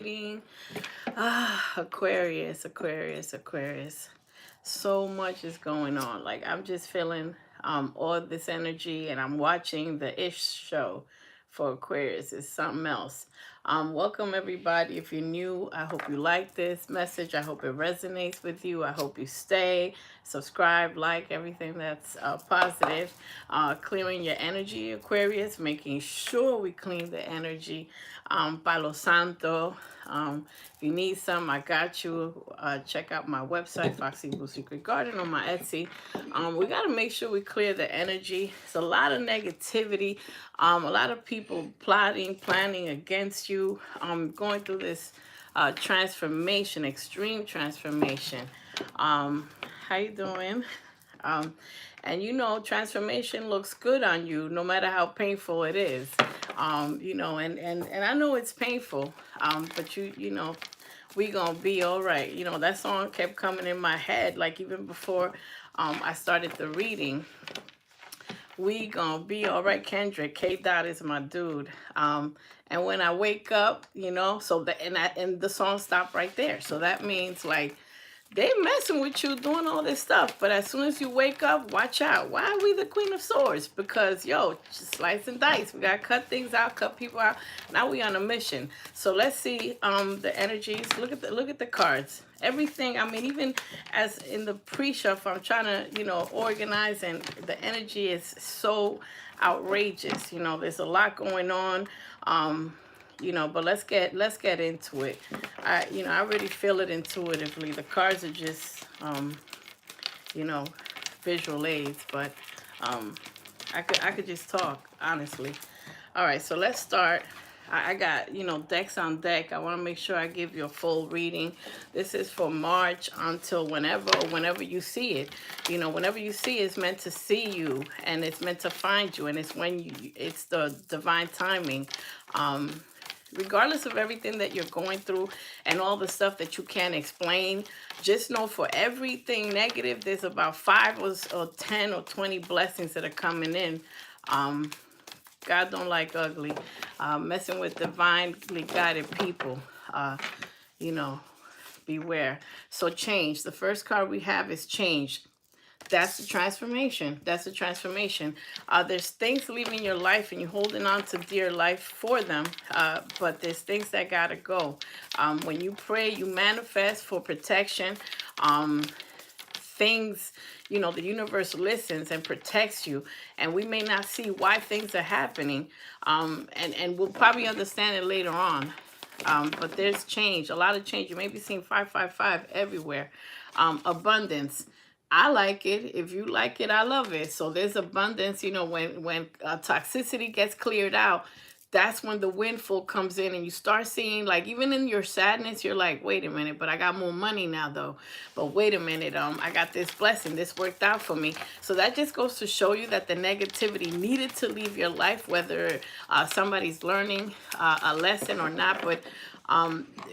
Reading. Aquarius. So much is going on. Like I'm just feeling all this energy, and I'm watching the Ish show for Aquarius. It's something else. Welcome everybody. If you're new, I hope you like this message. I hope it resonates with you. I hope you stay, subscribe, like everything that's positive. Clearing your energy, Aquarius, making sure we clean the energy. Palo Santo. If you need some, I got you. Check out my website, Foxy Blue Secret Garden, on my Etsy. We got to make sure we clear the energy. It's a lot of negativity. A lot of people plotting, planning against you. Going through this transformation, extreme transformation. How you doing? Um, and transformation looks good on you no matter how painful it is. And I know it's painful, but we gonna be all right. That song kept coming in my head, like even before I started the reading. We gonna be all right. Kendrick K. Dot is my dude. And when I wake up, and the song stopped right there. So that means like they messing with you doing all this stuff, but as soon as you wake up, watch out. Why are we the Queen of Swords? Because just slice and dice. We gotta cut things out, cut people out. Now we on a mission. So let's see the energies. Look at the cards. Everything. I mean, even as in the pre-shuffle, I'm trying to organize, and the energy is so outrageous. There's a lot going on. But let's get into it. I already feel it intuitively. The cards are just you know visual aids, but I could just talk honestly. All right, so let's start. I got decks on deck. I want to make sure I give you a full reading. This is for March until whenever you see it. Whenever you see it, it's meant to see you, and it's meant to find you, and it's the divine timing. Regardless of everything that you're going through and all the stuff that you can't explain, just know for everything negative, there's about 5 or 10 or 20 blessings that are coming in. God don't like ugly. Messing with divinely guided people, you know, beware. So change. The first card we have is change. That's the transformation. That's the transformation. There's things leaving your life and you're holding on to dear life for them, but there's things that gotta go. When you pray, you manifest for protection. Things, the universe listens and protects you, and we may not see why things are happening, and we'll probably understand it later on. But there's change, a lot of change. You may be seeing 555 everywhere. Abundance. I like it. If you like it, I love it. So there's abundance. When toxicity gets cleared out, that's when the windfall comes in, and you start seeing, like, even in your sadness, you're like, wait a minute, but I got more money now though. But wait a minute, I got this blessing. This worked out for me. So that just goes to show you that the negativity needed to leave your life, whether somebody's learning a lesson or not. But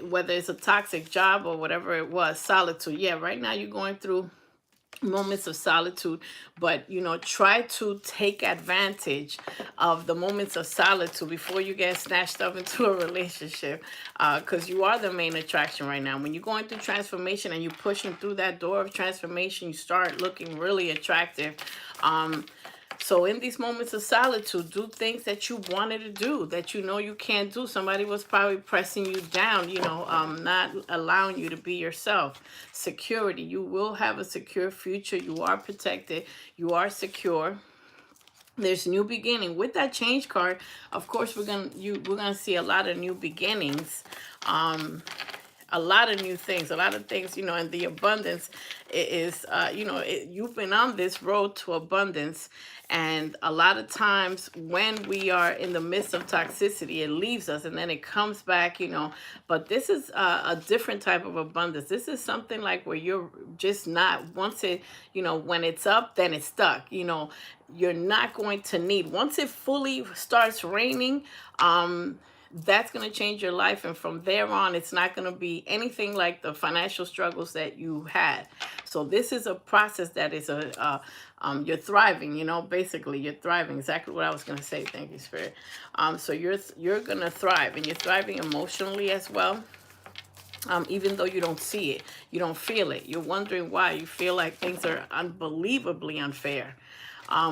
whether it's a toxic job or whatever it was, solitude. Yeah, right now you're going through moments of solitude, but try to take advantage of the moments of solitude before you get snatched up into a relationship, because you are the main attraction right now. When you're going through transformation and you're pushing through that door of transformation, you start looking really attractive. So in these moments of solitude, do things that you wanted to do that you can't do. Somebody was probably pressing you down, not allowing you to be yourself. Security. You will have a secure future. You are protected. You are secure. There's new beginning. With that change card, of course, we're gonna see a lot of new beginnings. A lot of new things, a lot of things, and the abundance is, you've been on this road to abundance. And a lot of times when we are in the midst of toxicity, it leaves us and then it comes back, but this is a different type of abundance. This is something like where you're just not, once it, when it's up, then it's stuck, you're not going to need, once it fully starts raining, that's going to change your life. And from there on, it's not going to be anything like the financial struggles that you had. So this is a process that is you're thriving, basically you're thriving. Exactly what I was going to say. Thank you, Spirit. So you're going to thrive, and you're thriving emotionally as well. even though you don't see it, you don't feel it. You're wondering why. You feel like things are unbelievably unfair.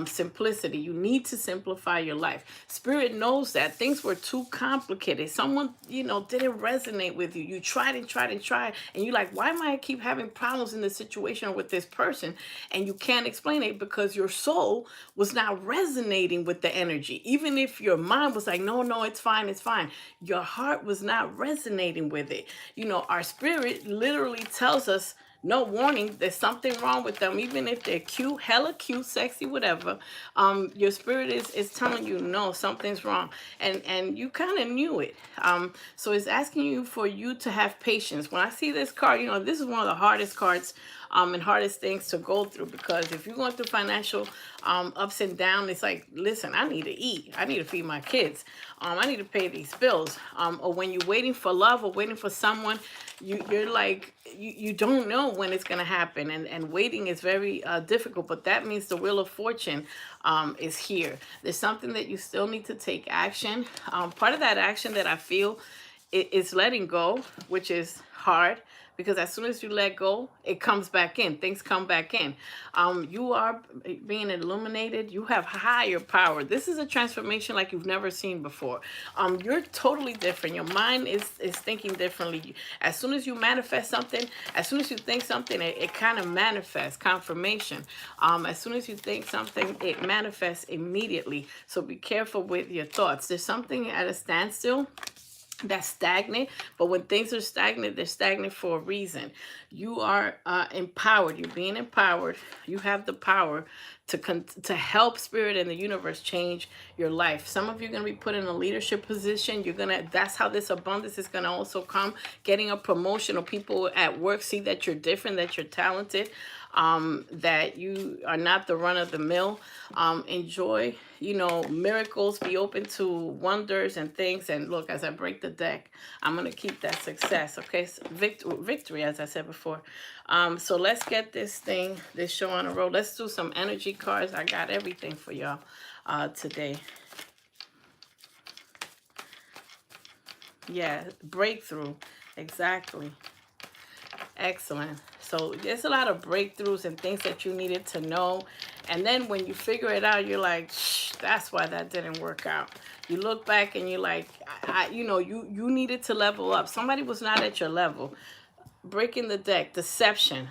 Simplicity. You need to simplify your life. Spirit knows that things were too complicated. Someone, didn't resonate with you. You tried and tried and tried, and you're like, why am I keep having problems in this situation or with this person? And you can't explain it because your soul was not resonating with the energy. Even if your mind was like, no, no, it's fine, it's fine. Your heart was not resonating with it. Our spirit literally tells us, no warning, there's something wrong with them, even if they're cute, hella cute, sexy, whatever. Your spirit is telling you, no, something's wrong, and you kind of knew it. So it's asking you for you to have patience. When I see this card, this is one of the hardest cards, and hardest things to go through, because if you're going through financial ups and downs, it's like, listen, I need to eat, I need to feed my kids, I need to pay these bills, or when you're waiting for love or waiting for someone, you're like, you don't know when it's going to happen, and waiting is very difficult, but that means the wheel of fortune is here. There's something that you still need to take action. Part of that action that I feel is letting go, which is hard, because as soon as you let go, it comes back in. Things come back in. You are being illuminated. You have higher power. This is a transformation like you've never seen before. You're totally different. Your mind is thinking differently. As soon as you manifest something, as soon as you think something, it kind of manifests. Confirmation. As soon as you think something, it manifests immediately. So be careful with your thoughts. There's something at a standstill that's stagnant, but when things are stagnant, they're stagnant for a reason. You are empowered. You're being empowered. You have the power to help spirit and the universe change your life. Some of you are going to be put in a leadership position. That's how this abundance is going to also come. Getting a promotion, or people at work see that you're different, that you're talented, that you are not the run of the mill. Enjoy, miracles, be open to wonders and things. And look, as I break the deck, I'm going to keep that success. Okay. So victory, as I said before. So let's get this show on the road. Let's do some energy cards. I got everything for y'all today. Yeah. Breakthrough. Exactly. Excellent. So there's a lot of breakthroughs and things that you needed to know. And then when you figure it out, you're like, that's why that didn't work out. You look back and you're like, you needed to level up. Somebody was not at your level. Breaking the deck, deception.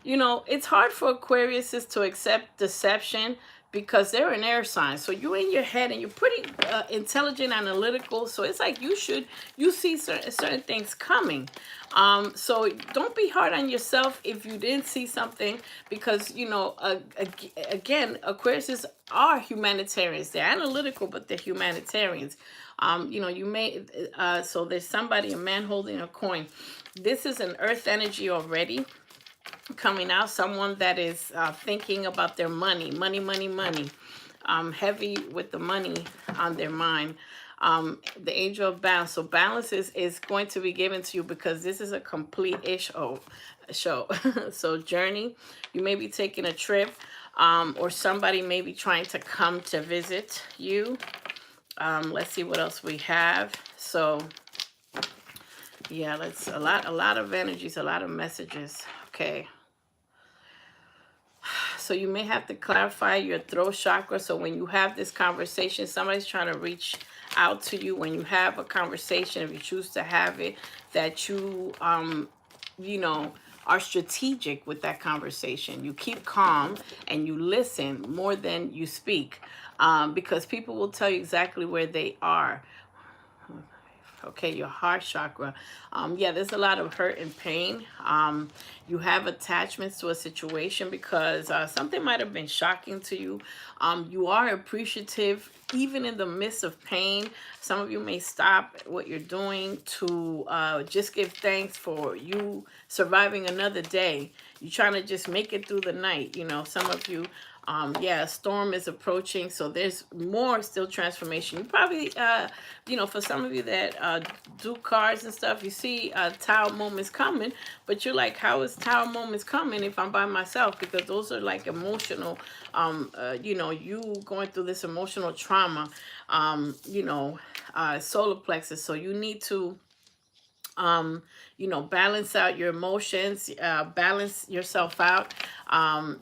It's hard for Aquariuses to accept deception because they're an air sign. So you're in your head and you're pretty intelligent, analytical. So it's like you see certain things coming. So don't be hard on yourself if you didn't see something, because, again, Aquariuses are humanitarians. They're analytical, but they're humanitarians. You may, so there's somebody, a man holding a coin. This is an earth energy already coming out. Someone that is thinking about their money, heavy with the money on their mind. The angel of balance. So balance is going to be given to you, because this is a complete-ish show. So journey, you may be taking a trip, or somebody may be trying to come to visit you. Let's see what else we have. So yeah, a lot of energies, a lot of messages. Okay. So you may have to clarify your throat chakra. So when you have this conversation, somebody's trying to reach out to you. When you have a conversation, if you choose to have it, that you, are strategic with that conversation. You keep calm and you listen more than you speak, because people will tell you exactly where they are. Okay, your heart chakra. Yeah, there's a lot of hurt and pain. You have attachments to a situation because something might have been shocking to you. You are appreciative even in the midst of pain. Some of you may stop what you're doing to just give thanks for you surviving another day. You're trying to just make it through the night. Some of you, a storm is approaching, so there's more still transformation. You probably, for some of you that do cards and stuff, you see tower moments coming, but you're like, how is tower moments coming if I'm by myself? Because those are like emotional, you going through this emotional trauma, solar plexus. So you need to You know, balance out your emotions, balance yourself out.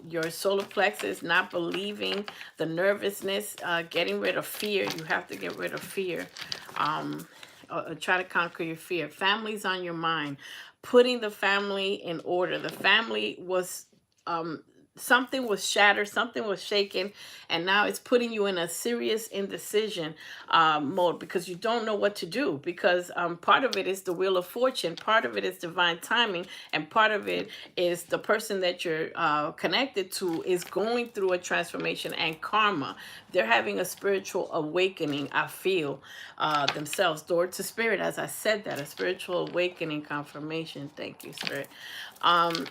Your solar plexus, not believing, the nervousness, getting rid of fear. You have to get rid of fear. Try to conquer your fear. Family's on your mind. Putting the family in order. The family was um, something was shattered, something was shaken, and now it's putting you in a serious indecision mode because you don't know what to do. Because part of it is the wheel of fortune, part of it is divine timing, and part of it is the person that you're connected to is going through a transformation and karma. They're having a spiritual awakening, I feel, themselves. Door to spirit, as I said that, a spiritual awakening confirmation. Thank you, spirit.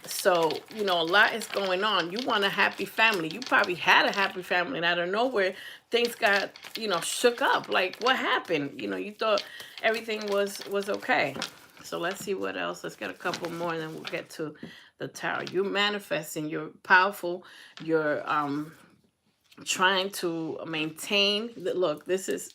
So, you know, a lot is going on. You want a happy family. You probably had a happy family, and out of nowhere, things got, you know, shook up. Like, what happened? You know, you thought everything was okay. So let's see what else. Let's get a couple more, and then we'll get to the tower. You're manifesting. You're powerful. You're trying to maintain. Look, this is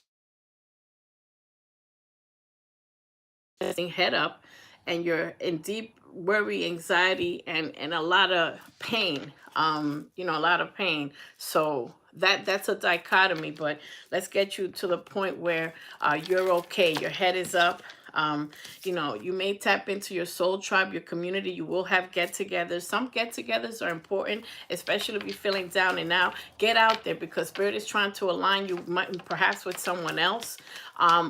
head up, and you're in deep worry, anxiety, and a lot of pain. You know, a lot of pain. So that's a dichotomy. But let's get you to the point where you're okay. Your head is up. You know, you may tap into your soul tribe, your community. You will have get-togethers. Some get-togethers are important, especially if you're feeling down and out. Get out there, because spirit is trying to align you, perhaps with someone else,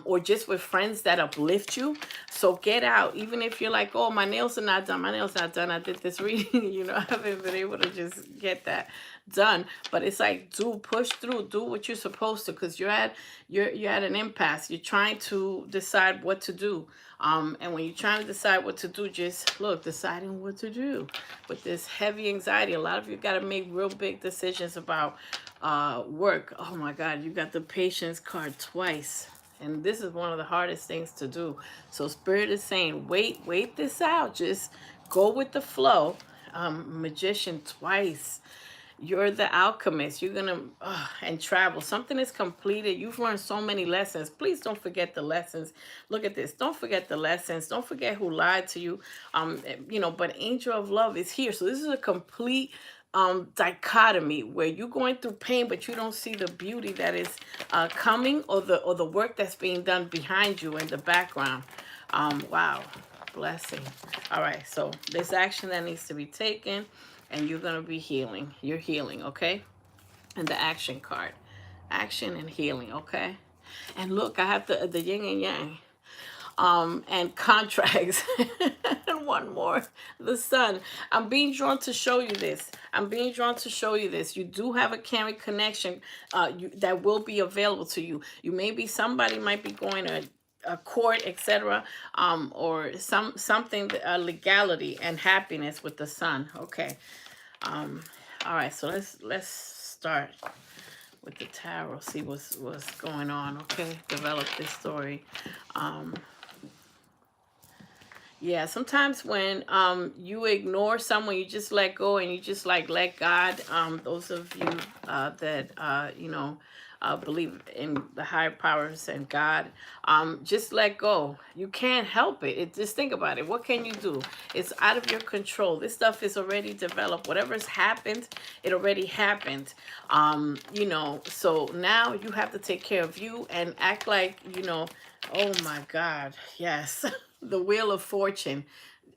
or just with friends that uplift you. So get out, even if you're like, oh, my nails are not done. My nails not done. I did this reading, you know, I haven't been able to just get that done. But it's like, push through, do what you're supposed to, because you're at an impasse. You're trying to decide what to do. And when you're trying to decide what to do, just look, deciding what to do with this heavy anxiety. A lot of you got to make real big decisions about work. Oh my God, you got the patience card twice. And this is one of the hardest things to do. So spirit is saying, wait this out. Just go with the flow. Magician twice. You're the alchemist. You're gonna and travel. Something is completed. You've learned so many lessons. Please don't forget the lessons. Look at this. Don't forget the lessons. Don't forget who lied to you. You know, but angel of love is here. So this is a complete dichotomy where you're going through pain, but you don't see the beauty that is coming, or the work that's being done behind you in the background. Wow, blessing. All right, so there's action that needs to be taken, and you're going to be healing. You're healing, okay? And the action card, action and healing, okay? And look, I have the yin and yang, and contracts. And one more, the sun. I'm being drawn to show you this. I'm being drawn to show you this. You do have a karmic connection that will be available to you. You may be, somebody might be going to a court, etc., or something, legality and happiness with the sun. Okay. All right, so let's start with the tarot. See what's going on. Okay, develop this story. Yeah, sometimes when you ignore someone, you just let go, and you just like let God. Those of you that you know, believe in the higher powers and God, just let go. You can't help it. Just think about it. What can you do? It's out of your control. This stuff is already developed. Whatever's happened, it already happened. You know, so now you have to take care of you and act like, you know, oh my God, yes. The wheel of fortune.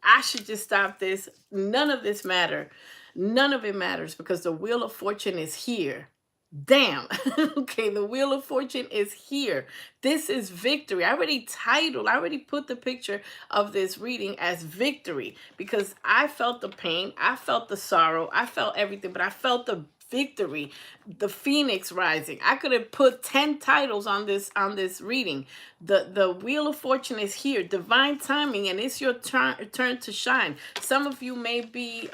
I should just stop this. None of this matter. None of it matters, because the wheel of fortune is here. Damn. Okay, the wheel of fortune is here. This is victory. I already put the picture of this reading as victory, because I felt the pain, I felt the sorrow, I felt everything, but I felt the victory, the phoenix rising. I could have put 10 titles on this reading. The wheel of fortune is here, divine timing, and it's your turn to shine. Some of you may be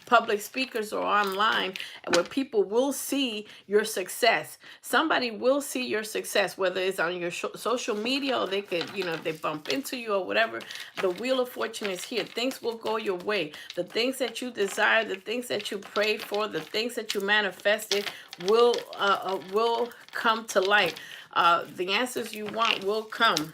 public speakers or online, where people will see your success. Somebody will see your success, whether it's on your social media, or they could, you know, if they bump into you or whatever. The wheel of fortune is here. Things will go your way. The things that you desire, the things that you prayed for, the things that you manifested will come to light. The answers you want will come.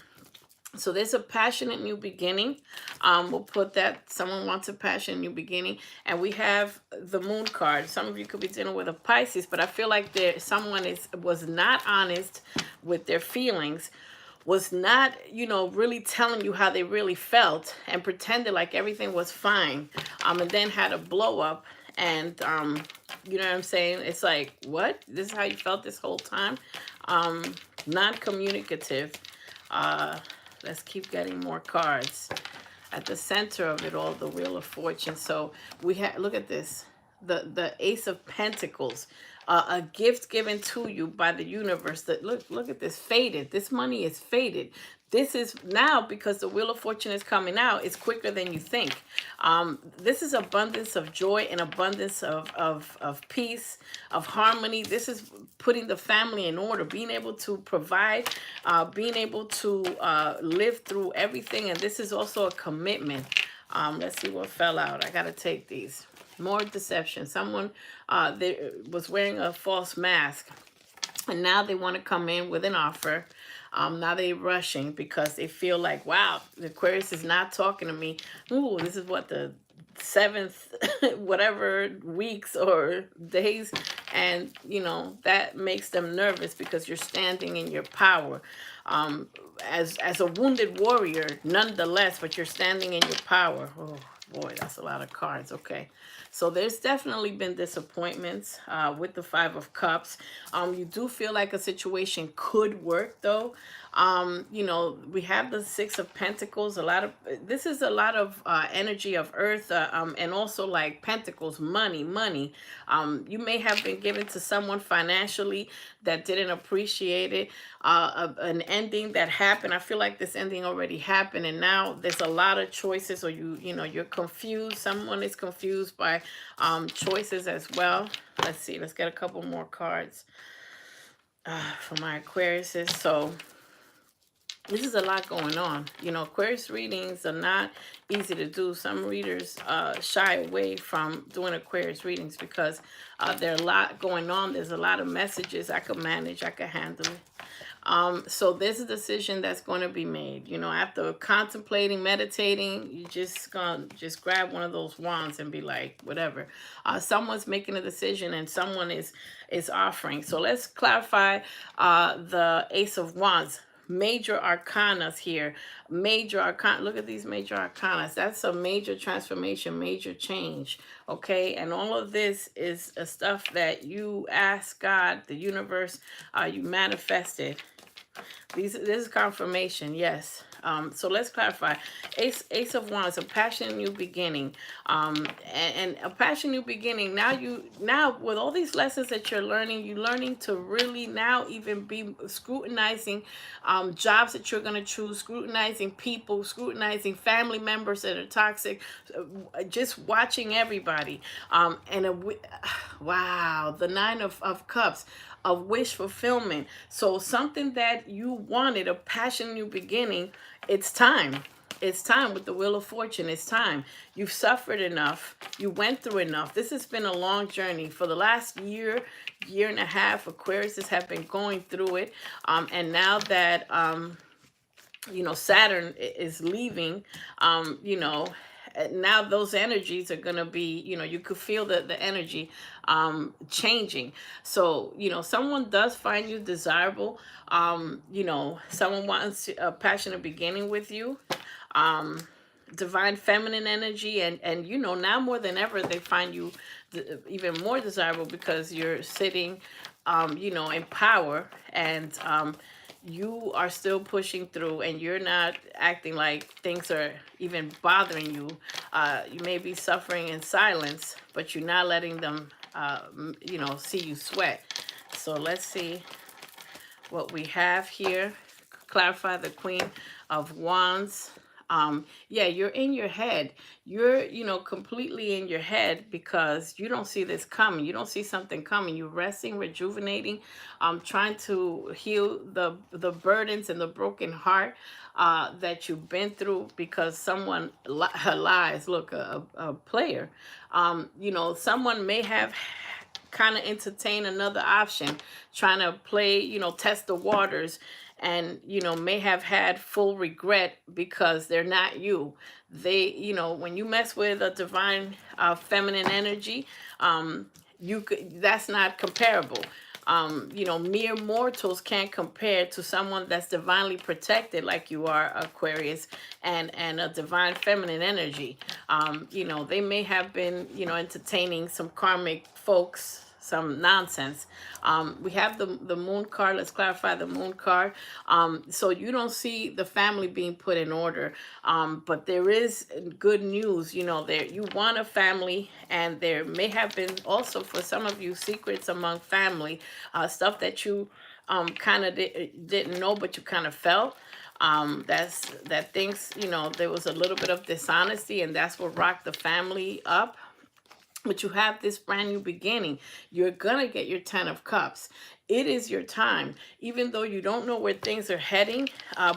So there's a passionate new beginning. We'll put that someone wants a passionate new beginning, and we have the moon card. Some of you could be dealing with a Pisces, but I feel like someone was not honest with their feelings, was not, really telling you how they really felt, and pretended like everything was fine, and then had a blow up. And you know what I'm saying? It's like, what? This is how you felt this whole time? Um, Non-communicative. Uh, let's keep getting more cards. At the center of it all, the Wheel of Fortune. So we have, look at this, the Ace of Pentacles, a gift given to you by the universe. That look at this, faded. This money is faded. This is now, because the Wheel of Fortune is coming out, it's quicker than you think. This is abundance of joy and abundance of peace, of harmony. This is putting the family in order, being able to provide, being able to live through everything. And this is also a commitment. Let's see what fell out. I got to take these. More deception. Someone was wearing a false mask, and now they want to come in with an offer. Now they're rushing because they feel like, wow, the Aquarius is not talking to me. Ooh, this is what, the seventh whatever weeks or days. And that makes them nervous because you're standing in your power, as a wounded warrior nonetheless, but you're standing in your power. Oh boy, that's a lot of cards. Okay, so there's definitely been disappointments with the Five of Cups. You do feel like a situation could work, though. We have the Six of Pentacles. This is a lot of energy of Earth, and also like Pentacles, money. You may have been given to someone financially that didn't appreciate it. An ending that happened. I feel like this ending already happened, and now there's a lot of choices, or you're confused. Someone is confused by choices as well. Let's see. Let's get a couple more cards for my Aquariuses. So this is a lot going on. Aquarius readings are not easy to do. Some readers shy away from doing Aquarius readings because there are a lot going on. There's a lot of messages. I could manage. I could handle it. So there's a decision that's going to be made. After contemplating, meditating, you just gonna just grab one of those wands and be like, whatever. Someone's making a decision, and someone is offering. So let's clarify the Ace of Wands. Major arcanas here. Major arcana. Look at these major arcanas. That's a major transformation, major change. Okay, and all of this is stuff that you ask God, the universe, you manifested. This is confirmation, yes. So let's clarify. Ace of Wands, a passionate new beginning, and a passionate new beginning. Now with all these lessons that you're learning to really now even be scrutinizing jobs that you're going to choose, scrutinizing people, scrutinizing family members that are toxic, just watching everybody. Wow, the Nine of Cups, of wish fulfillment. So something that you wanted, a passion new beginning, it's time. It's time with the Wheel of Fortune. It's time. You've suffered enough. You went through enough. This has been a long journey. For the last year and a half, Aquariuses have been going through it. And now that, Saturn is leaving, now those energies are going to be, you could feel the energy changing. So someone does find you desirable. Someone wants a passionate beginning with you. Divine feminine energy, and now more than ever they find you even more desirable because you're sitting in power, and you are still pushing through, and you're not acting like things are even bothering you. You may be suffering in silence, but you're not letting them see you sweat. So let's see what we have here. Clarify the Queen of Wands. Yeah, you're in your head. You're completely in your head because you don't see this coming. You don't see something coming. You're resting, rejuvenating, trying to heal the burdens and the broken heart that you've been through because someone lies. Look, a player, someone may have kind of entertain another option, trying to play, test the waters, and may have had full regret because they're not you. They, when you mess with a divine feminine energy, you could, that's not comparable. Mere mortals can't compare to someone that's divinely protected like you are, Aquarius, and a divine feminine energy. They may have been, entertaining some karmic folks, some nonsense. We have the moon card. Let's clarify the moon card. So you don't see the family being put in order, but there is good news. There you want a family, and there may have been also for some of you secrets among family, stuff that you kind of didn't know, but you kind of felt. That things, there was a little bit of dishonesty, and that's what rocked the family up. But you have this brand new beginning. You're gonna get your 10 of cups. It is your time, even though you don't know where things are heading,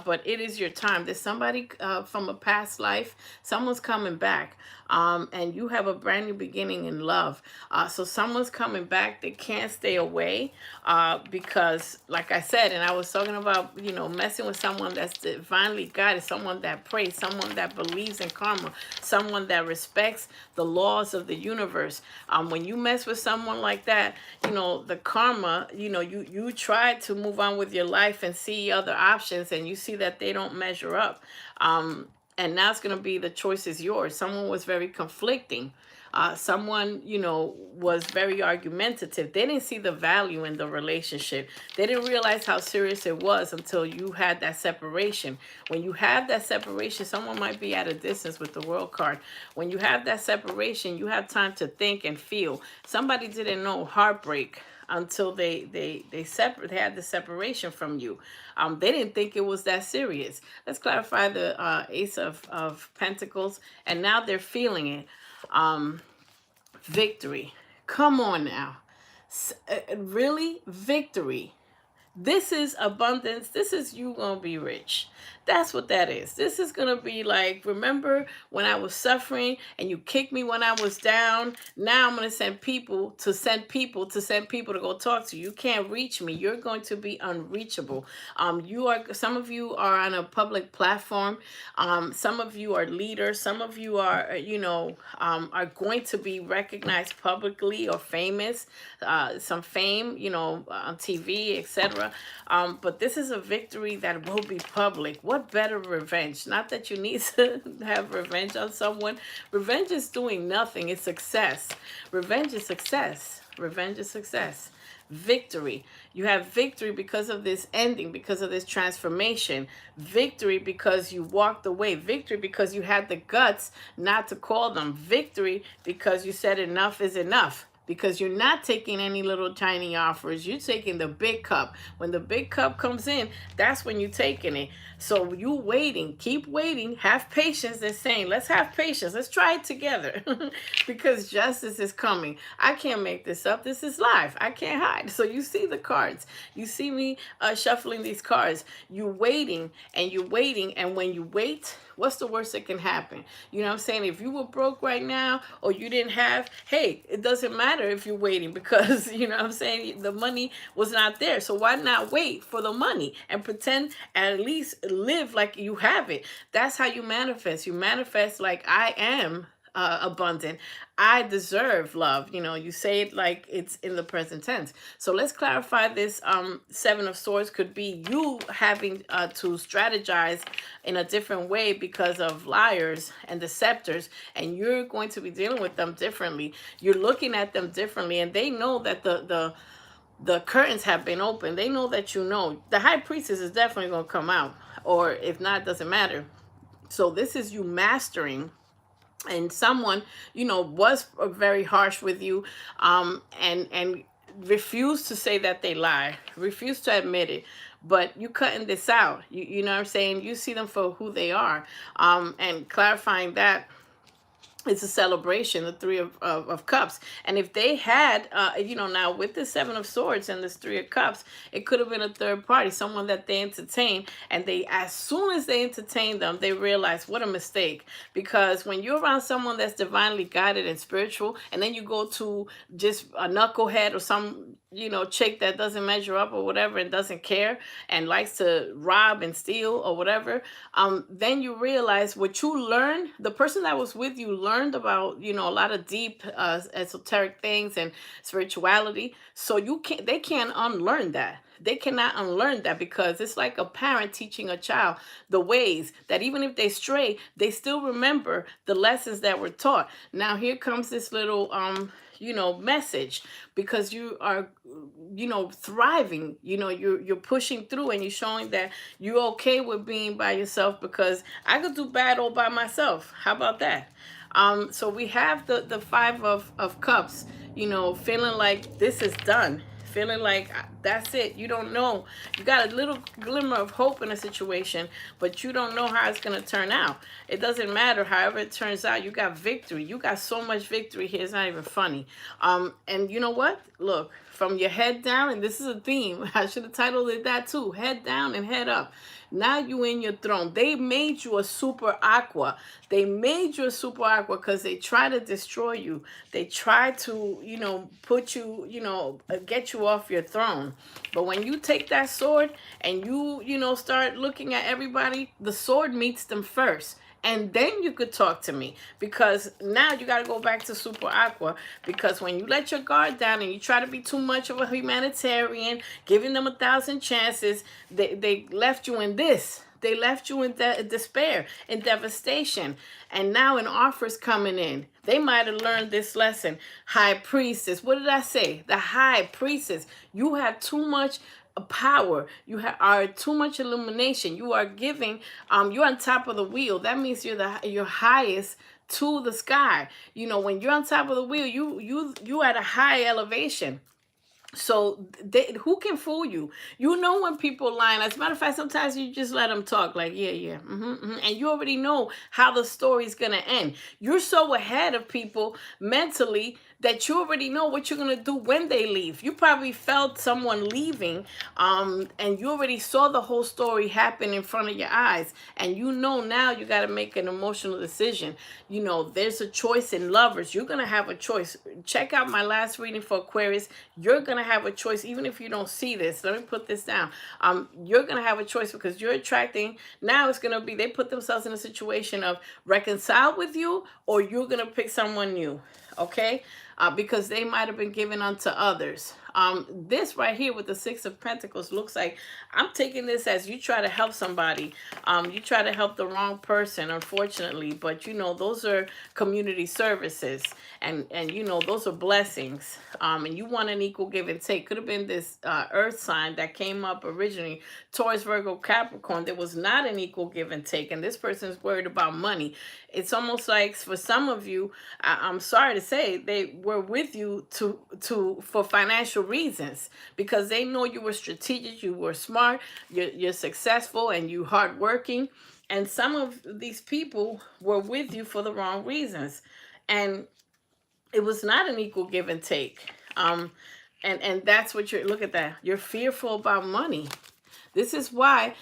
but it is your time. There's somebody from a past life, someone's coming back, and you have a brand new beginning in love. So someone's coming back. They can't stay away, because like I said, and I was talking about, messing with someone that's divinely guided, someone that prays, someone that believes in karma, someone that respects the laws of the universe. When you mess with someone like that, the karma, you try to move on with your life and see other options, and you see that they don't measure up. And now it's going to be, the choice is yours. Someone was very conflicting. Someone, was very argumentative. They didn't see the value in the relationship. They didn't realize how serious it was until you had that separation. When you have that separation, someone might be at a distance with the world card. When you have that separation, you have time to think and feel. Somebody didn't know heartbreak until they had the separation from you. They didn't think it was that serious. Let's clarify the Ace of Pentacles, and now they're feeling it. Victory. Come on now. Really? Victory. This is abundance. This is you gonna be rich. That's what that is. This is gonna be like, remember when I was suffering and you kicked me when I was down? Now I'm gonna send people to to go talk to you. You can't reach me. You're going to be unreachable. Some of you are on a public platform. Some of you are leaders. Some of you are, are going to be recognized publicly or famous, some fame, on TV, etc. But this is a victory that will be public. What better revenge? Not that you need to have revenge on someone. Revenge is doing nothing. It's success. Revenge is success. Revenge is success. Victory. You have victory because of this ending, because of this transformation. Victory because you walked away. Victory because you had the guts not to call them. Victory because you said enough is enough. Because you're not taking any little tiny offers. You're taking the big cup. When the big cup comes in, that's when you're taking it. So you waiting, keep waiting, have patience. They're saying, let's have patience. Let's try it together. Because justice is coming. I can't make this up. This is live. I can't hide. So you see the cards. You see me shuffling these cards. You're waiting and you're waiting. And when you wait, what's the worst that can happen? You know what I'm saying? If you were broke right now or you didn't have, hey, it doesn't matter if you're waiting because, you know what I'm saying, the money was not there. So why not wait for the money and pretend at least live like you have it? That's how you manifest. You manifest like, I am abundant. I deserve love. You say it like it's in the present tense. So let's clarify this. Seven of Swords could be you having to strategize in a different way because of liars and deceptors, and you're going to be dealing with them differently. You're looking at them differently, and they know that the curtains have been opened. They know that the high priestess is definitely going to come out, or if not, doesn't matter. So this is you mastering. And someone, was very harsh with you, and refused to say that they lie, refused to admit it. But you cutting this out. You know what I'm saying? You see them for who they are, and clarifying that. it's a celebration, the three of cups. And if they had now with the seven of swords and this three of cups, it could have been a third party, someone that they entertain, and they, as soon as they entertain them, they realize what a mistake. Because when you're around someone that's divinely guided and spiritual, and then you go to just a knucklehead or some chick that doesn't measure up or whatever and doesn't care and likes to rob and steal or whatever, then you realize what you learned, the person that was with you learned about, a lot of deep esoteric things and spirituality. So they can't unlearn that. They cannot unlearn that, because it's like a parent teaching a child the ways that even if they stray, they still remember the lessons that were taught. Now here comes this little message, because you are thriving, you're pushing through, and you're showing that you're okay with being by yourself, because I could do bad all by myself. How about that? So we have the five of cups, feeling like this is done, feeling like that's it. You don't know. You got a little glimmer of hope in a situation, but you don't know how it's going to turn out. It doesn't matter. However it turns out, you got victory. You got so much victory here. It's not even funny. And you know what? Look, from your head down, and this is a theme. I should have titled it that too. Head down and head up. Now you in your throne. They made you a super aqua. They made you a super aqua because they try to destroy you. They try to, put you, get you off your throne. But when you take that sword and start looking at everybody, the sword meets them first. And then you could talk to me, because now you got to go back to super aqua, because when you let your guard down and you try to be too much of a humanitarian, giving them 1,000 chances, they left you in this. They left you in despair, in devastation. And now an offer's coming in. They might have learned this lesson. High priestess. What did I say? The high priestess. You have too much power. You are too much illumination. You are giving. You're on top of the wheel. That means you're highest to the sky. When you're on top of the wheel, you at a high elevation. So who can fool you? When people lying. As a matter of fact, sometimes you just let them talk, like, yeah, and you already know how the story's gonna end. You're so ahead of people mentally that you already know what you're gonna do when they leave. You probably felt someone leaving, and you already saw the whole story happen in front of your eyes, and now you got to make an emotional decision. There's a choice in lovers. You're gonna have a choice. Check out my last reading for Aquarius. You're gonna have a choice, even if you don't see this. Let me put this down. You're gonna have a choice, because you're attracting. Now it's gonna be, they put themselves in a situation of reconcile with you, or you're gonna pick someone new. Okay. Because they might have been given unto others. This right here with the Six of Pentacles looks like, I'm taking this as you try to help somebody. You try to help the wrong person, unfortunately. But, those are community services. And those are blessings. And you want an equal give and take. Could have been this earth sign that came up originally. Taurus, Virgo, Capricorn. There was not an equal give and take. And this person is worried about money. It's almost like, for some of you, I'm sorry to say, they were with you for financial reasons, because they know you were strategic, you were smart, you're successful, and you hardworking. And some of these people were with you for the wrong reasons, and it was not an equal give and take. And that's what look at that. You're fearful about money. This is why,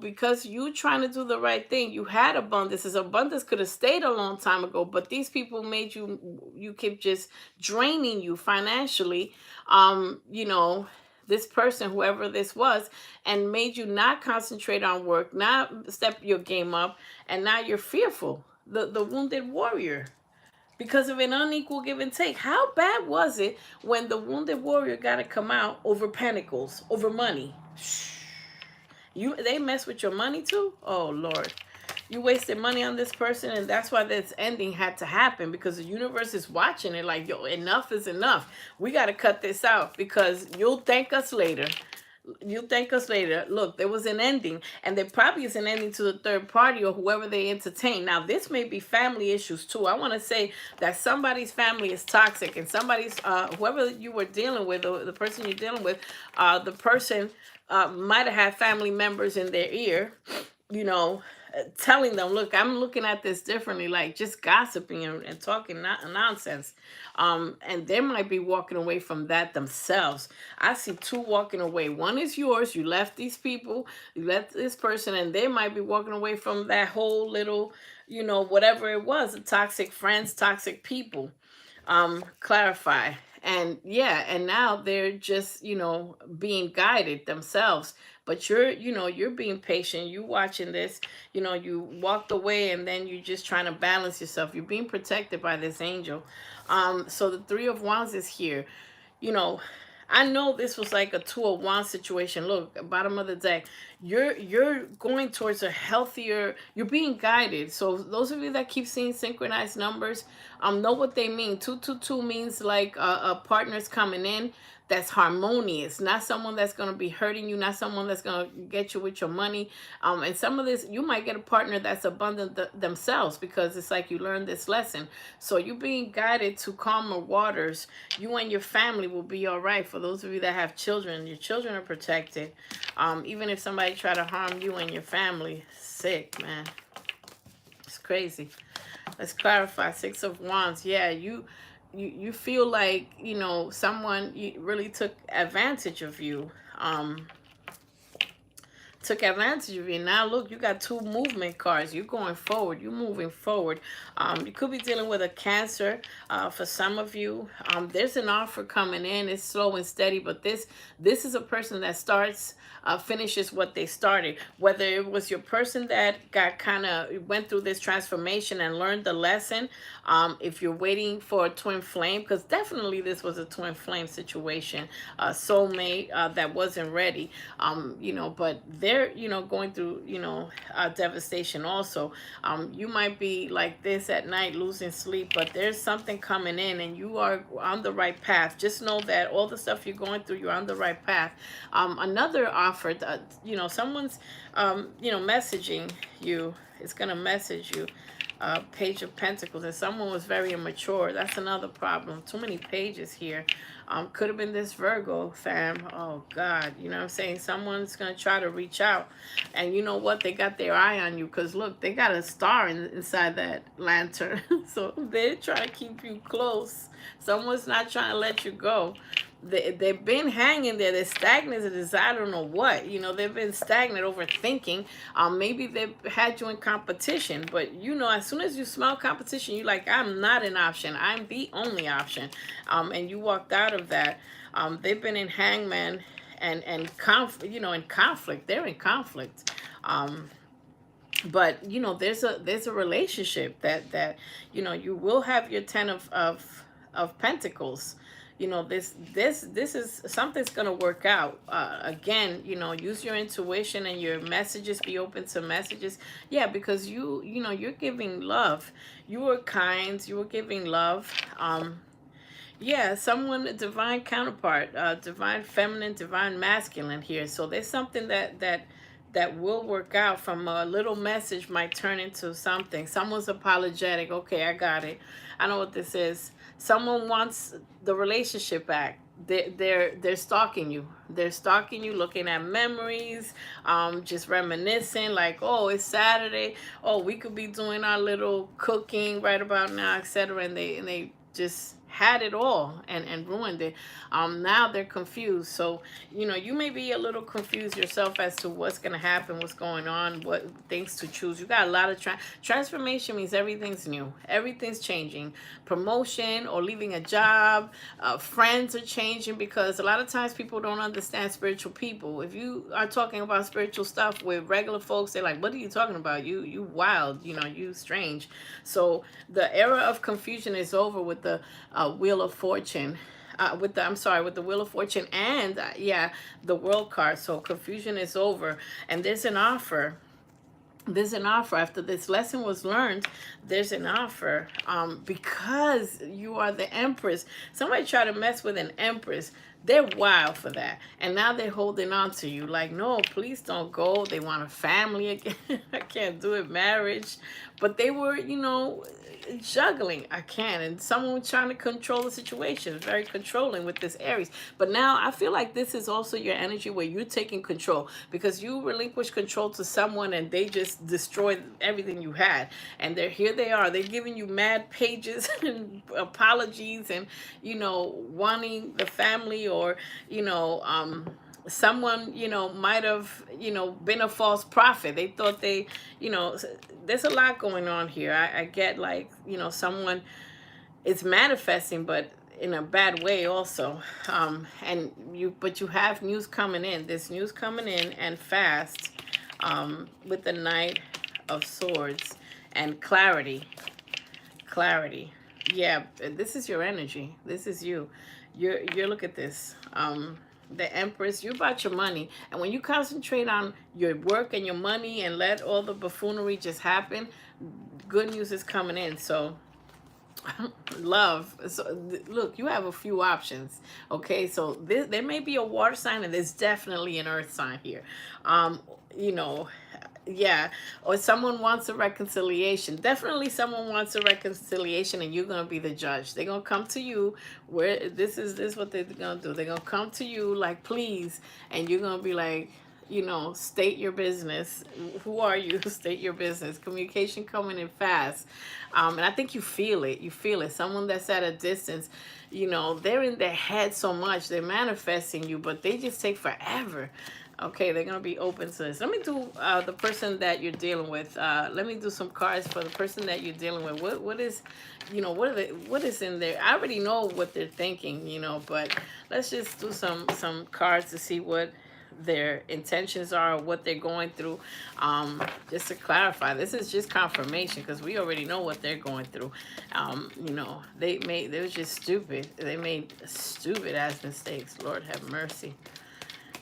because you trying to do the right thing, you had abundance. This abundance could have stayed a long time ago, but these people made you keep just draining you financially. This person, whoever this was, and made you not concentrate on work, not step your game up, and now you're fearful. The wounded warrior. Because of an unequal give and take. How bad was it when the wounded warrior got to come out over pentacles, over money? They mess with your money too? Oh, Lord. You wasted money on this person, and that's why this ending had to happen, because the universe is watching it like, yo, enough is enough. We got to cut this out, because you'll thank us later. You'll thank us later. Look, there was an ending, and there probably is an ending to the third party or whoever they entertain. Now, this may be family issues too. I want to say that somebody's family is toxic, and somebody's, whoever you were dealing with, or the person you're dealing with, the person might have had family members in their ear, telling them, look, I'm looking at this differently, like just gossiping and talking nonsense. And they might be walking away from that themselves. I see two walking away. One is yours. You left these people, you left this person, and they might be walking away from that whole little, whatever it was, the toxic friends, toxic people. Clarify. And yeah, and now they're just, being guided themselves. But you're being patient. You watching this, you walked away, and then you're just trying to balance yourself. You're being protected by this angel. So the Three of Wands is here. you know I know this was like a Two of Wands situation. Look, bottom of the deck. You're going towards a healthier. You're being guided. So those of you that keep seeing synchronized numbers, know what they mean. 222 means like a partner's coming in that's harmonious, not someone that's going to be hurting you, not someone that's going to get you with your money. And some of this, you might get a partner that's abundant themselves, because it's like you learned this lesson. So you're being guided to calmer waters. You and your family will be all right. For those of you that have children, your children are protected. Even if somebody try to harm you and your family, sick, man. It's crazy. Let's clarify. Six of Wands. Yeah, you feel like, someone really took advantage of you. Took advantage of you. Now look, you got two movement cards. You're going forward. You're moving forward. You could be dealing with a Cancer. For some of you, there's an offer coming in. It's slow and steady, but this is a person that starts, finishes what they started. Whether it was your person that got kind of went through this transformation and learned the lesson. If you're waiting for a twin flame, because definitely this was a twin flame situation, soulmate that wasn't ready. But they're going through devastation also. You might be like this at night, losing sleep, but there's something coming in, and you are on the right path. Just know that all the stuff you're going through, you're on the right path. Another offer, someone's messaging you. It's gonna message you. Page of Pentacles, and someone was very immature. That's another problem. Too many pages here. Could have been this Virgo, fam. Oh God, you know what I'm saying? Someone's gonna try to reach out, and you know what? They got their eye on you, because look, they got a star inside that lantern. So they're trying to keep you close. Someone's not trying to let you go. They've been hanging there. They're stagnant as I don't know what. They've been stagnant, overthinking. Maybe they've had you in competition, but as soon as you smell competition, you're like, I'm not an option. I'm the only option. And you walked out of that. They've been in hangman and in conflict. They're in conflict. But there's a relationship that you will have your 10 of Pentacles. This is something's gonna work out. Again, use your intuition and your messages. Be open to messages. Yeah, because you're giving love. You were kind. You were giving love. Yeah, someone, a divine counterpart, divine feminine, divine masculine here. So there's something that will work out. From a little message might turn into something. Someone's apologetic. Okay, I got it. I know what this is. Someone wants the relationship back. They're stalking you. They're stalking you, looking at memories, just reminiscing, like, oh, it's Saturday. Oh, we could be doing our little cooking right about now, etc. And they just had it all and ruined it. Now they're confused. So you may be a little confused yourself as to what's going to happen, what's going on, what things to choose. You got a lot of transformation. Means everything's new, everything's changing. Promotion or leaving a job, friends are changing, because a lot of times people don't understand spiritual people. If you are talking about spiritual stuff with regular folks, they're like, what are you talking about? You wild, you strange. So the era of confusion is over with the Wheel of Fortune. With the Wheel of Fortune and the World card. So confusion is over, and there's an offer. There's an offer. After this lesson was learned, there's an offer. Because you are the Empress. Somebody try to mess with an Empress. They're wild for that. And now they're holding on to you like, no, please don't go. They want a family again. I can't do it, marriage. But they were, juggling. I can't. And someone was trying to control the situation, very controlling with this Aries. But now I feel like this is also your energy where you're taking control because you relinquish control to someone and they just destroyed everything you had. And they are. They're giving you mad pages and apologies and, wanting the family or, someone might have been a false prophet. They thought you know there's a lot going on here. I get like someone is manifesting but in a bad way also. And you have news coming in. There's news coming in and fast, with the Knight of Swords and clarity. Yeah, this is your energy. This is you. You're look at this. The Empress, you're about your money. And when you concentrate on your work and your money and let all the buffoonery just happen, good news is coming in. So love. So look, you have a few options. Okay, so there may be a water sign and there's definitely an earth sign here. You know, yeah, or someone wants a reconciliation. Definitely someone wants a reconciliation and you're going to be the judge. They're going to come to you where this what they're going to do. They're going to come to you like, please, and you're going to be like, state your business. Who are you? State your business. Communication coming in fast. And I think you feel it. You feel it. Someone that's at a distance, they're in their head so much. They're manifesting you, but they just take forever. Okay, they're gonna be open to this. Let me do the person that you're dealing with. Let me do some cards for the person that you're dealing with. What is, what is in there? I already know what they're thinking, but let's just do some cards to see what their intentions are, what they're going through. Just to clarify, this is just confirmation because we already know what they're going through. They were just stupid. They made stupid ass mistakes. Lord have mercy.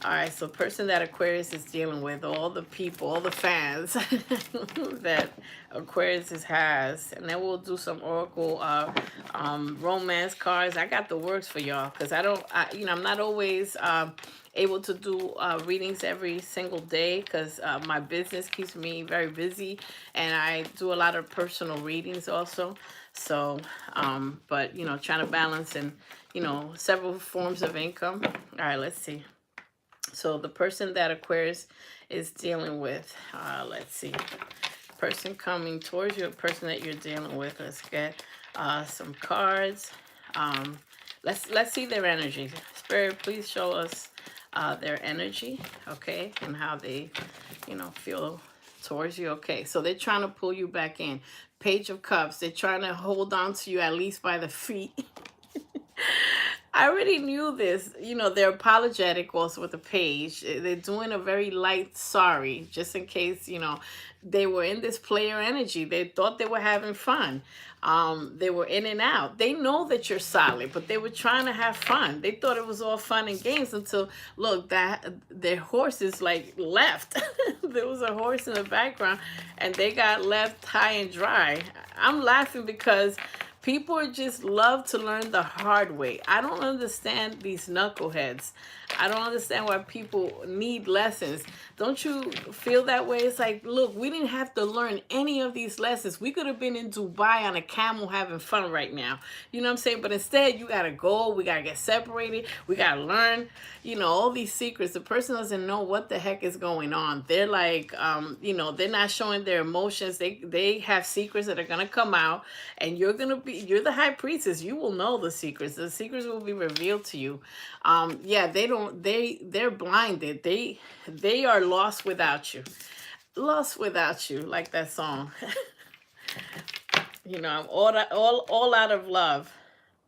All right, so person that Aquarius is dealing with, all the people, all the fans that Aquarius has, and then we'll do some oracle romance cards. I got the works for y'all because I'm not always able to do readings every single day because my business keeps me very busy, and I do a lot of personal readings also. So, but trying to balance and several forms of income. All right, let's see. So the person that Aquarius is dealing with, let's see, person coming towards you, a person that you're dealing with. Let's get some cards. Let's see their energy. Spirit, please show us their energy, okay, and how they, feel towards you. Okay, so they're trying to pull you back in. Page of Cups. They're trying to hold on to you at least by the feet. I already knew this. They're apologetic also with the page. They're doing a very light sorry, just in case, they were in this player energy. They thought they were having fun. They were in and out. They know that you're solid, but they were trying to have fun. They thought it was all fun and games until, look, that their horses like left. There was a horse in the background and they got left high and dry. I'm laughing because people just love to learn the hard way. I don't understand these knuckleheads. I don't understand why people need lessons. Don't you feel that way? It's like, look, we didn't have to learn any of these lessons. We could have been in Dubai on a camel having fun right now. You know what I'm saying? But instead, you got to go. We got to get separated. We got to learn, all these secrets. The person doesn't know what the heck is going on. They're like, they're not showing their emotions. They have secrets that are going to come out, and you're the high priestess. You will know the secrets. The secrets will be revealed to you. Yeah, they're blinded. They are lost without you. Lost without you, like that song. I'm all out of love.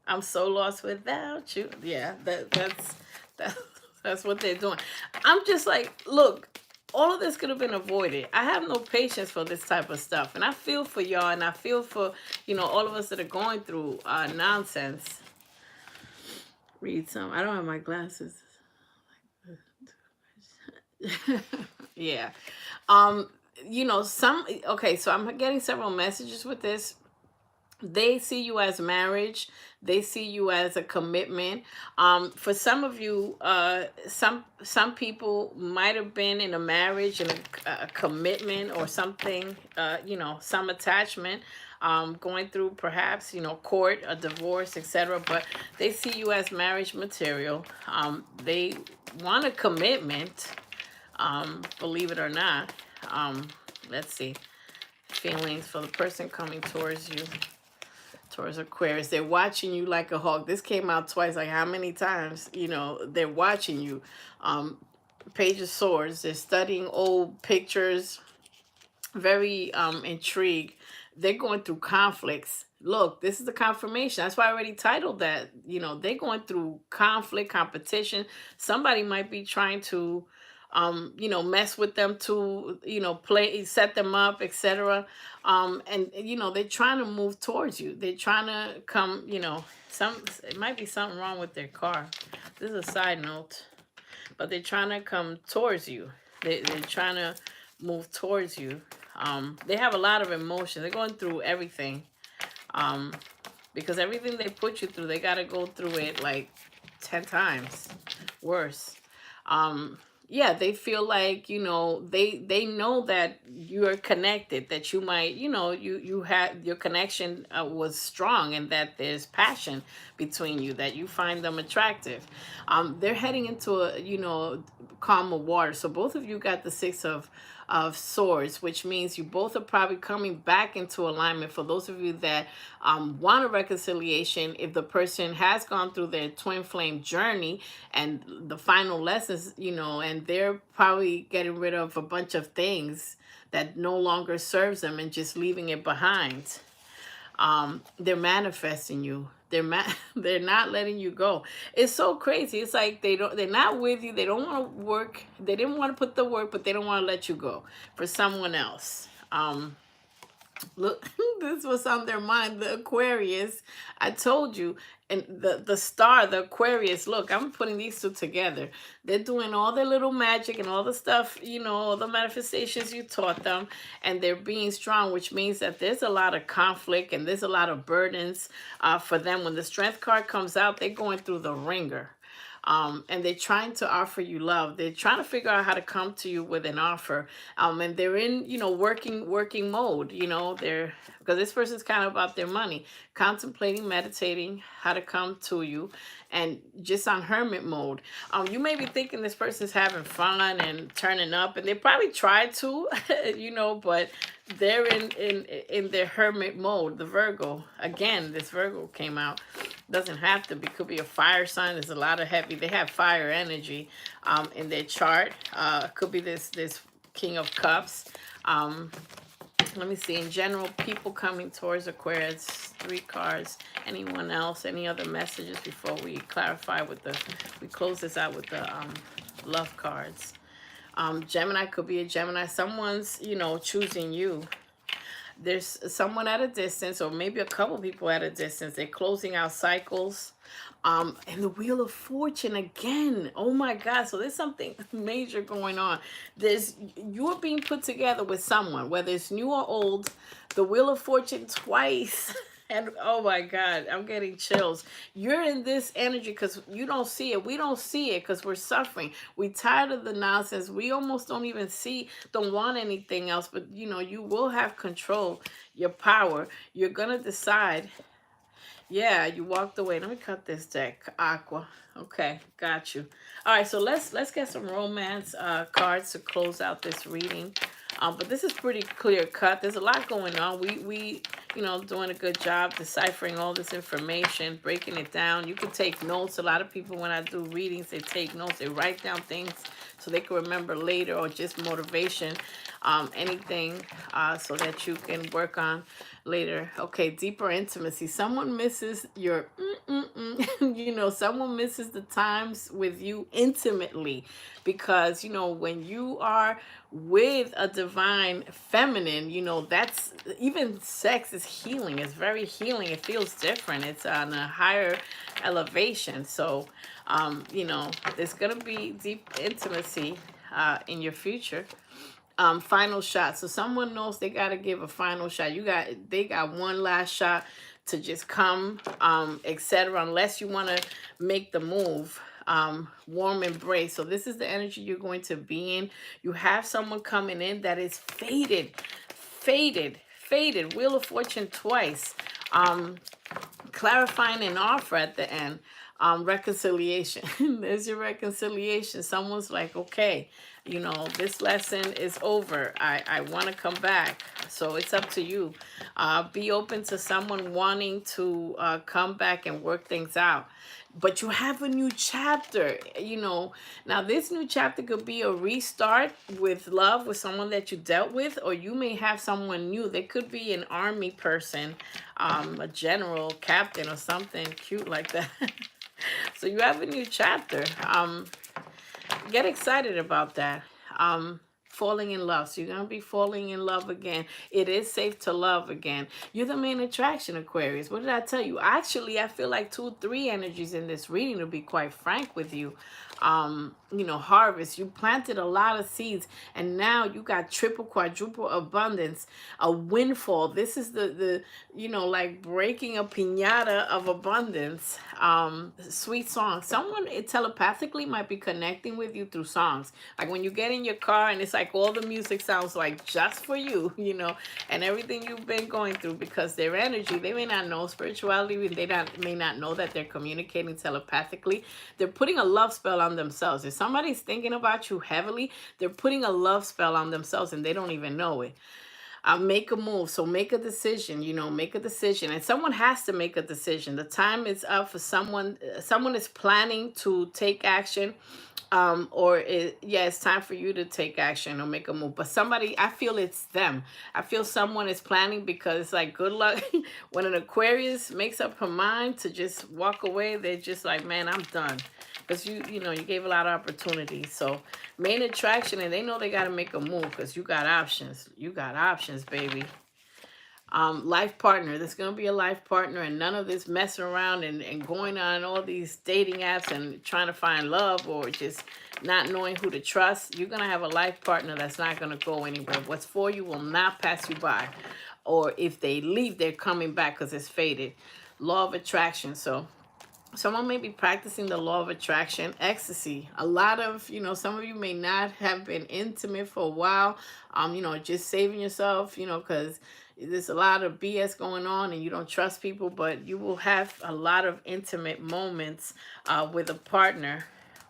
I'm so lost without you. Yeah, that that's what they're doing. I'm just like, look, all of this could have been avoided. I have no patience for this type of stuff. And I feel for y'all, and I feel for, all of us that are going through nonsense. Read some. I don't have my glasses. Yeah. Okay, so I'm getting several messages with this. They see you as marriage. They see you as a commitment. For some of you, some people might have been in a marriage and a commitment or something, some attachment, going through perhaps, court, a divorce, etc. But they see you as marriage material. They want a commitment, believe it or not. Let's see. Feelings for the person coming towards you. Taurus Aquarius, they're watching you like a hawk. This came out twice. Like how many times? They're watching you. Um, Page of Swords. They're studying old pictures. Very intrigued. They're going through conflicts. Look, this is the confirmation. That's why I already titled that. They're going through conflict, competition. Somebody might be trying to mess with them to, play, set them up, etc. And they're trying to move towards you. They're trying to come, it might be something wrong with their car. This is a side note, but they're trying to come towards you. They're trying to move towards you. They have a lot of emotion. They're going through everything. Because everything they put you through, they got to go through it like 10 times worse. Yeah, they feel like, they know that you're connected, that you might, you had your connection was strong, and that there's passion between you, that you find them attractive. They're heading into a, calmer water. So both of you got the Six of Swords, which means you both are probably coming back into alignment. For those of you that want a reconciliation, if the person has gone through their twin flame journey and the final lessons, and they're probably getting rid of a bunch of things that no longer serves them and just leaving it behind. They're manifesting you. They're not letting you go. It's so crazy. It's like they're not with you. They don't want to work. They didn't want to put the work, but they don't want to let you go for someone else. Look, this was on their mind. The Aquarius, I told you, and the star, the Aquarius. Look, I'm putting these two together. They're doing all their little magic and all the stuff, all the manifestations you taught them, and they're being strong, which means that there's a lot of conflict and there's a lot of burdens for them. When the Strength card comes out, they're going through the ringer. And they're trying to offer you love. They're trying to figure out how to come to you with an offer. And they're in, working mode, they're, because this person's kind of about their money, contemplating, meditating, how to come to you, and just on hermit mode. You may be thinking this person's having fun and turning up, and they probably tried to, but they're in their hermit mode. The Virgo, again, this Virgo came out. Doesn't have to be, could be a fire sign. There's a lot of heavy, they have fire energy in their chart. Could be this King of Cups. Let me see, in general, people coming towards Aquarius, 3 cards. Anyone else, any other messages before we clarify with we close this out with the love cards. Gemini, could be a Gemini. Someone's, choosing you. There's someone at a distance, or maybe a couple people at a distance. They're closing out cycles. And the Wheel of Fortune again. Oh my God. So there's something major going on. You're being put together with someone, whether it's new or old. The Wheel of Fortune twice. And oh my God, I'm getting chills. You're in this energy because you don't see it. We don't see it because we're suffering. We're tired of the nonsense. We almost don't even don't want anything else. But you will have control, your power. You're going to decide. Yeah, you walked away. Let me cut this deck. Aqua. Okay, got you. All right, so let's get some romance cards to close out this reading. But this is pretty clear cut. There's a lot going on. We doing a good job deciphering all this information, breaking it down. You can take notes. A lot of people, when I do readings, they take notes. They write down things so they can remember later, or just motivation, anything so that you can work on later. Okay, deeper intimacy. Someone misses your someone misses the times with you intimately, because when you are with a divine feminine, that's, even sex is healing. It's very healing. It feels different. It's on a higher elevation. So there's gonna be deep intimacy in your future. final shot. So someone knows they got to give a final shot. They got one last shot to just come, etc. Unless you want to make the move. Warm embrace. So this is the energy you're going to be in. You have someone coming in that is faded, faded. Wheel of Fortune twice. Clarifying an offer at the end. Reconciliation. There's your reconciliation. Someone's like, okay, you know, this lesson is over. I want to come back. So it's up to you. Be open to someone wanting to come back and work things out. But you have a new chapter, you know. Now, this new chapter could be a restart with love with someone that you dealt with, or you may have someone new. They could be an army person, a general, captain, or something cute like that. So you have a new chapter. Get excited about that. Falling in love. So you're going to be falling in love again. It is safe to love again. You're the main attraction, Aquarius. What did I tell you? Actually, I feel like 2, 3 energies in this reading, to be quite frank with you. You know, harvest. You planted a lot of seeds, and now you got triple, quadruple abundance, a windfall. This is the you know, like breaking a piñata of abundance. Sweet song. Someone telepathically might be connecting with you through songs. Like when you get in your car and it's like all the music sounds like just for you, you know, and everything you've been going through, because their energy, they may not know spirituality, may not know that they're communicating telepathically. They're putting a love spell on themselves. If somebody's thinking about you heavily, they're putting a love spell on themselves and they don't even know it. Make a move. So make a decision, you know, make a decision. And someone has to make a decision. The time is up for someone. Someone is planning to take action. Yeah, it's time for you to take action or make a move. But somebody, I feel it's them. I feel someone is planning, because it's like, good luck. When an Aquarius makes up her mind to just walk away, they're just like, man, I'm done. Because you know, you gave a lot of opportunities. So main attraction, and they know they got to make a move because you got options. You got options, baby. Life partner. There's going to be a life partner, and none of this messing around and going on all these dating apps and trying to find love, or just not knowing who to trust. You're going to have a life partner that's not going to go anywhere. What's for you will not pass you by. Or if they leave, they're coming back because it's faded. Law of attraction. So someone may be practicing the law of attraction, ecstasy. A lot of, you know, some of you may not have been intimate for a while. You know, just saving yourself, you know, because there's a lot of BS going on and you don't trust people, but you will have a lot of intimate moments with a partner.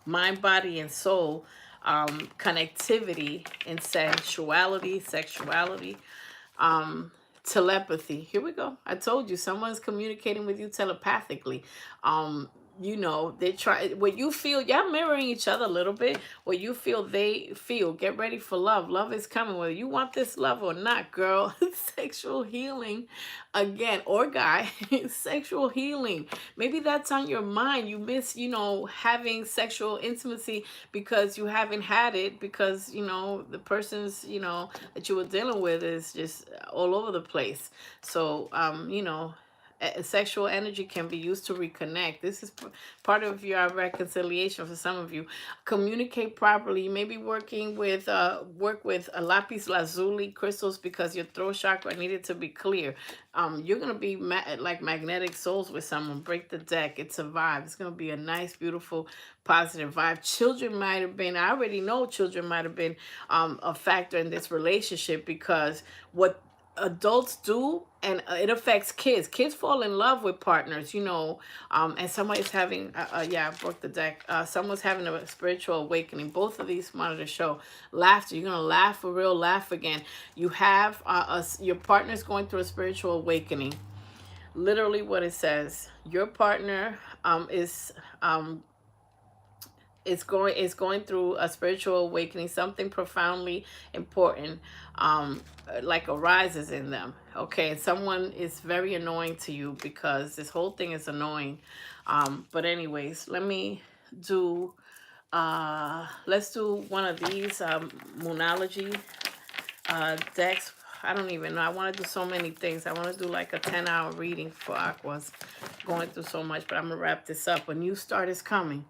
Mind, body, and soul. Connectivity and sensuality, sexuality. Telepathy. Here we go. I told you, someone's communicating with you telepathically. You know, they try what you feel. Y'all mirroring each other a little bit. What you feel, they feel. Get ready for love. Love is coming, whether you want this love or not, girl. Sexual healing again, or guy. Sexual healing. Maybe that's on your mind. You miss, you know, having sexual intimacy because you haven't had it, because, you know, the person's, you know, that you were dealing with is just all over the place. So you know, sexual energy can be used to reconnect. This is part of your reconciliation for some of you. Communicate properly. You may be working with work with a lapis lazuli crystals because your throat chakra needed to be clear. You're gonna be like magnetic souls with someone. Break the deck. It's a vibe. It's gonna be a nice, beautiful, positive vibe. Children might have been. I already know children might have been a factor in this relationship, because what adults do, and it affects kids. Kids fall in love with partners, you know, and somebody's having yeah, I broke the deck. Someone's having a spiritual awakening. Both of these wanted to show laughter. You're gonna laugh for real, laugh again. You have your partner's going through a spiritual awakening. Literally what it says, your partner is going through a spiritual awakening. Something profoundly important like arises in them. Okay, and someone is very annoying to you, because this whole thing is annoying. But anyways, let me do let's do one of these moonology decks. I don't even know. I want to do so many things. I want to do like a 10-hour reading for Aquas. Going through so much, but I'm going to wrap this up. A new start is coming.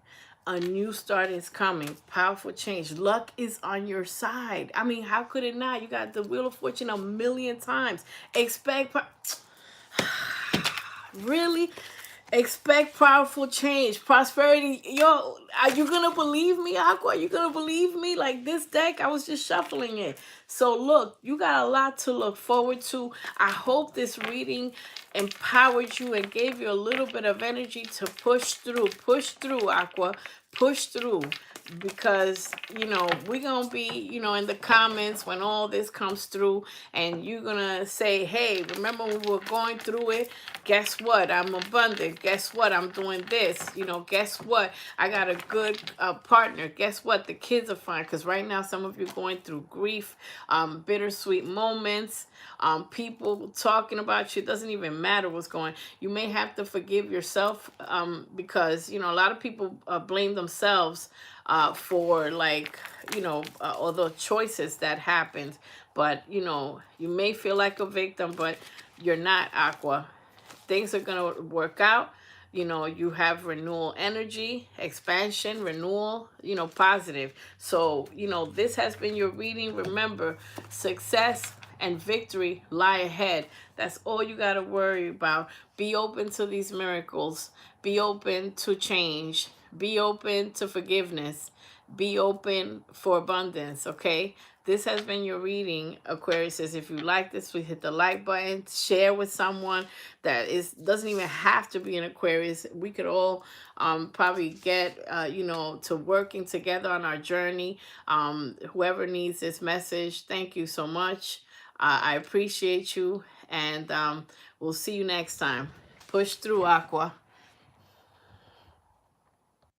A new start is coming. Powerful change. Luck is on your side. I mean, how could it not? You got the Wheel of Fortune a million times. Expect really expect powerful change, prosperity. Yo, are you gonna believe me, Aqua? Are you gonna believe me? Like this deck, I was just shuffling it. So look, you got a lot to look forward to. I hope this reading empowered you and gave you a little bit of energy to push through, Aqua, push through, because we're gonna be in the comments when all this comes through, and you're gonna say, hey, remember when we were going through it? Guess what? I'm abundant. Guess what? I'm doing this. Guess what? I got a good partner. Guess what? The kids are fine. Because right now, some of you are going through grief, bittersweet moments, people talking about you. It doesn't even matter what's going. You may have to forgive yourself, because, a lot of people blame themselves for, like, all the choices that happened. But, you may feel like a victim, but you're not, Aqua. Things are going to work out. You have renewal energy, expansion, renewal, positive. So, this has been your reading. Remember, success and victory lie ahead. That's all you got to worry about. Be open to these miracles. Be open to change. Be open to forgiveness. Be open for abundance, okay? This has been your reading, Aquarius. If you like this, please hit the like button. Share with someone that doesn't even have to be an Aquarius. We could all probably get, to working together on our journey. Whoever needs this message, thank you so much. I appreciate you, and we'll see you next time. Push through, Aqua.